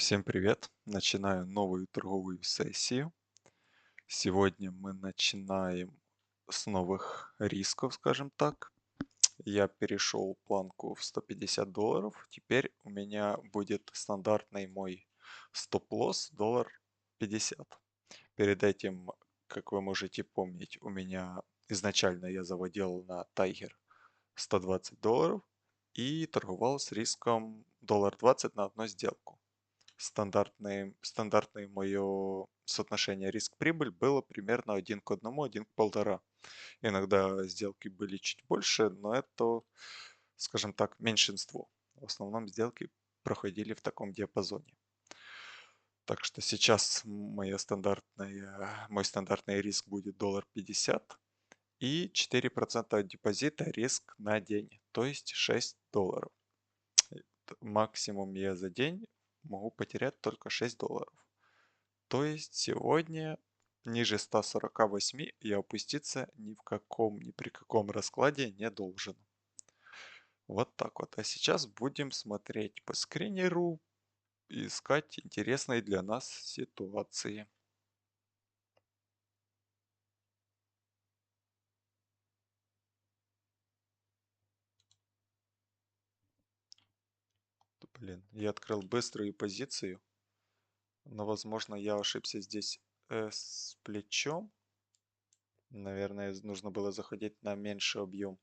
Всем привет! Начинаю новую торговую сессию. Сегодня мы начинаем с новых рисков, скажем так. Я перешел планку в $150. Теперь у меня будет стандартный мой стоп-лосс $50. Перед этим, как вы можете помнить, у меня изначально я заводил на Tiger $120 и торговал с риском $20 на одну сделку. Стандартное мое соотношение риск-прибыль было примерно 1 к 1, 1 к 1,5. Иногда сделки были чуть больше, но это, скажем так, меньшинство. В основном сделки проходили в таком диапазоне. Так что сейчас мой стандартный риск будет $50 и 4% от депозита риск на день, то есть $6. Максимум я за день могу потерять только $6. То есть сегодня ниже 148 я опуститься ни при каком раскладе не должен. Вот так вот. А сейчас будем смотреть по скринеру и искать интересные для нас ситуации. Блин, я открыл быструю позицию, но возможно я ошибся здесь с плечом. Наверное, нужно было заходить на меньший объем.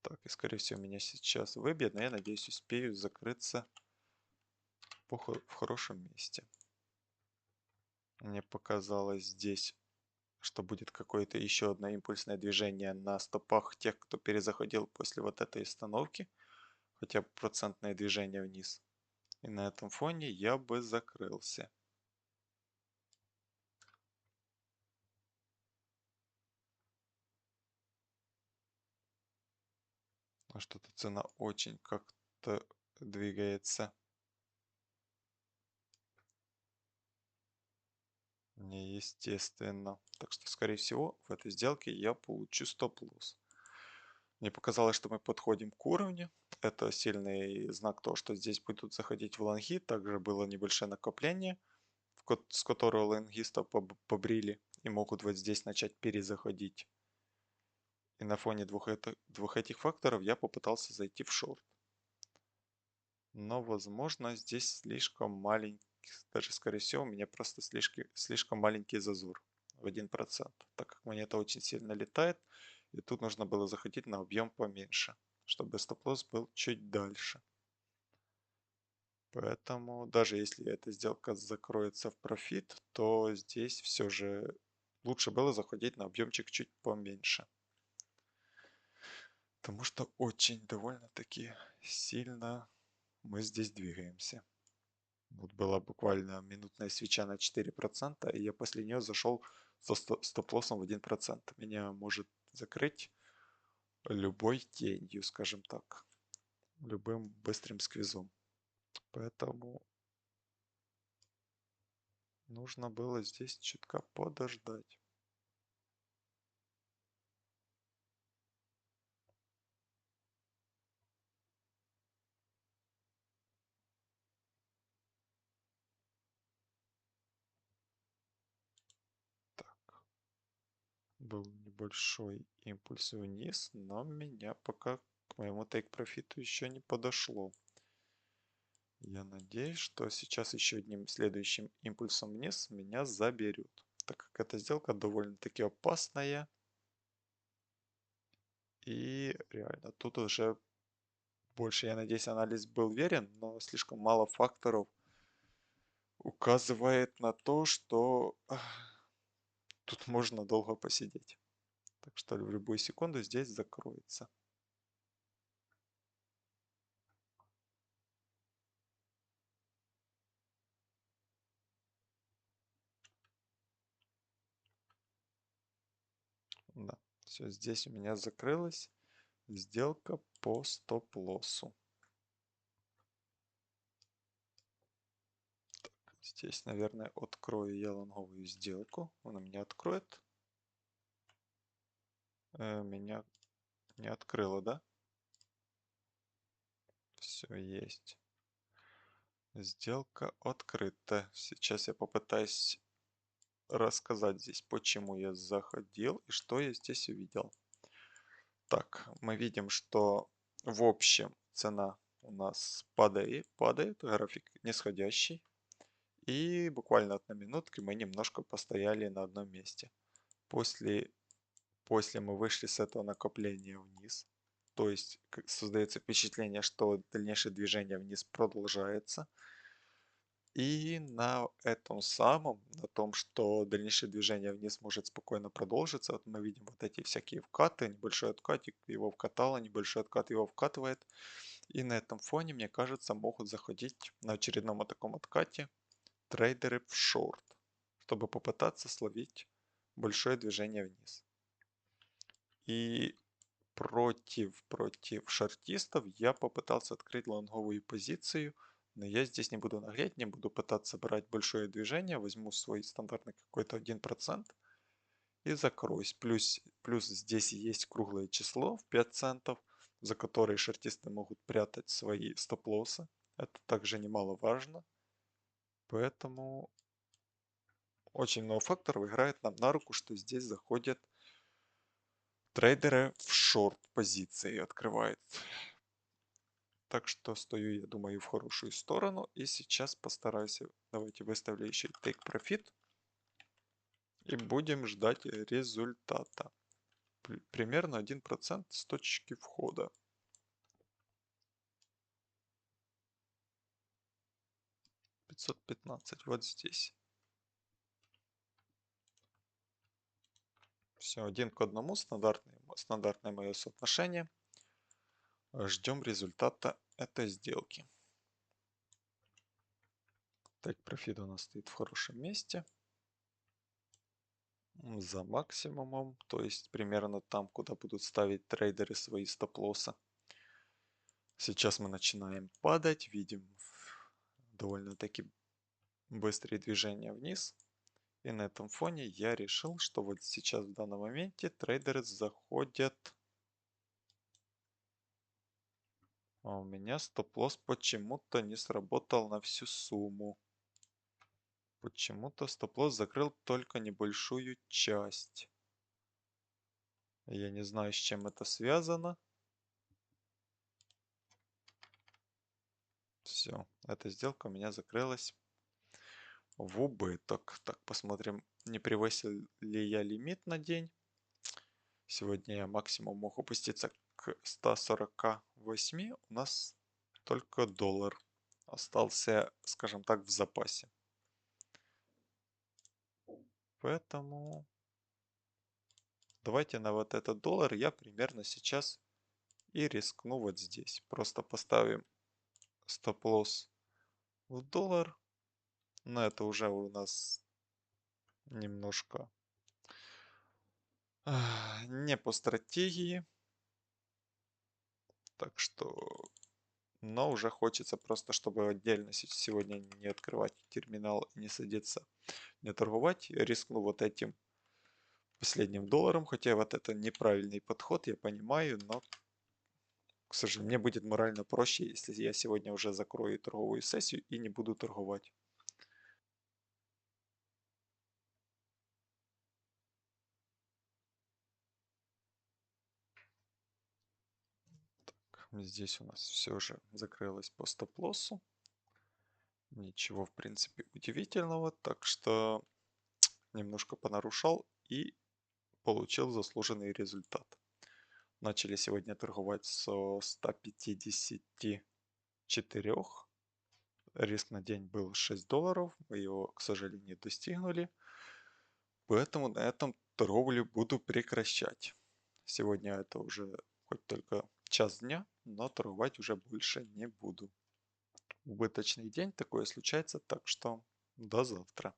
Так, и скорее всего меня сейчас выбьет, но я надеюсь успею закрыться в хорошем месте. Мне показалось здесь, что будет какое-то еще одно импульсное движение на стопах тех, кто перезаходил после вот этой остановки, хотя бы процентное движение вниз. И на этом фоне я бы закрылся. А что-то цена очень как-то двигается неестественно. Так что, скорее всего, в этой сделке я получу стоп-лосс. Мне показалось, что мы подходим к уровню. Это сильный знак того, что здесь будут заходить в лонги. Также было небольшое накопление, с которого лонгистов побрили и могут вот здесь начать перезаходить. И на фоне двух этих факторов я попытался зайти в шорт. Но, возможно, здесь слишком маленький, даже скорее всего, у меня просто слишком маленький зазор в 1%, так как монета очень сильно летает, и тут нужно было заходить на объем поменьше, чтобы стоп-лосс был чуть дальше. Поэтому даже если эта сделка закроется в профит, то здесь все же лучше было заходить на объемчик чуть поменьше. Потому что очень довольно-таки сильно мы здесь двигаемся. Вот была буквально минутная свеча на 4%, и я после нее зашел со стоп-лоссом в 1%. Меня может закрыть любой тенью, скажем так, любым быстрым сквизом. Поэтому нужно было здесь чутка подождать. Так, был небольшой импульс вниз, но меня пока к моему тейк-профиту еще не подошло. Я надеюсь, что сейчас еще одним следующим импульсом вниз меня заберет, так как эта сделка довольно-таки опасная. И реально, тут уже больше, я надеюсь, анализ был верен, но слишком мало факторов указывает на то, что тут можно долго посидеть. Так что в любую секунду здесь закроется. Да, все, здесь у меня закрылась сделка по стоп-лоссу. Здесь, наверное, открою я лонговую сделку. Она меня откроет. Меня не открыла, да? Все есть. Сделка открыта. Сейчас я попытаюсь рассказать здесь, почему я заходил и что я здесь увидел. Так, мы видим, что в общем цена у нас падает, график нисходящий. И буквально одна минутка мы немножко постояли на одном месте. После, после мы вышли с этого накопления вниз. То есть создается впечатление, что дальнейшее движение вниз продолжается. И на этом самом, на том, что дальнейшее движение вниз может спокойно продолжиться, вот мы видим вот эти всякие вкаты, небольшой откатик его вкатало, небольшой откат его вкатывает. И на этом фоне, мне кажется, могут заходить на очередном таком откате трейдеры в шорт, чтобы попытаться словить большое движение вниз. И против шортистов я попытался открыть лонговую позицию, но я здесь не буду наглеть, не буду пытаться брать большое движение, возьму свой стандартный какой-то 1% и закроюсь. Плюс здесь есть круглое число в 5 центов, за которые шортисты могут прятать свои стоп-лоссы. Это также немаловажно. Поэтому очень много факторов играет нам на руку, что здесь заходят трейдеры в шорт позиции, открывает. Так что стою, я думаю, в хорошую сторону. И сейчас постараюсь, давайте выставлю еще take profit. И будем ждать результата. Примерно 1% с точки входа. 515 вот здесь. Все, 1 к 1, стандартное мое соотношение. Ждем результата этой сделки. Take profit у нас стоит в хорошем месте. За максимумом, то есть примерно там, куда будут ставить трейдеры свои стоп-лоссы. Сейчас мы начинаем падать, видим довольно-таки быстрые движения вниз. И на этом фоне я решил, что вот сейчас в данном моменте трейдеры заходят. А у меня стоп-лосс почему-то не сработал на всю сумму. Почему-то стоп-лосс закрыл только небольшую часть. Я не знаю, с чем это связано. Все, эта сделка у меня закрылась в убыток. Так, посмотрим, не превысил ли я лимит на день. Сегодня я максимум мог опуститься к 148. У нас только доллар остался, скажем так, в запасе. Поэтому давайте на вот этот доллар я примерно сейчас и рискну вот здесь. Просто поставим стоп-лосс в доллар. Но это уже у нас немножко не по стратегии. Так что, но уже хочется просто, чтобы отдельно сегодня не открывать терминал и не садиться, не торговать. Я рискну вот этим последним долларом, хотя вот это неправильный подход, я понимаю, но, к сожалению, мне будет морально проще, если я сегодня уже закрою торговую сессию и не буду торговать. Здесь у нас все же закрылось по стоп-лоссу. Ничего, в принципе, удивительного. Так что немножко понарушал и получил заслуженный результат. Начали сегодня торговать со 154. Риск на день был 6 долларов. Мы его, к сожалению, не достигнули. Поэтому на этом торговлю буду прекращать. Сегодня это уже хоть только час дня, но торговать уже больше не буду. Убыточный день, такое случается, так что до завтра.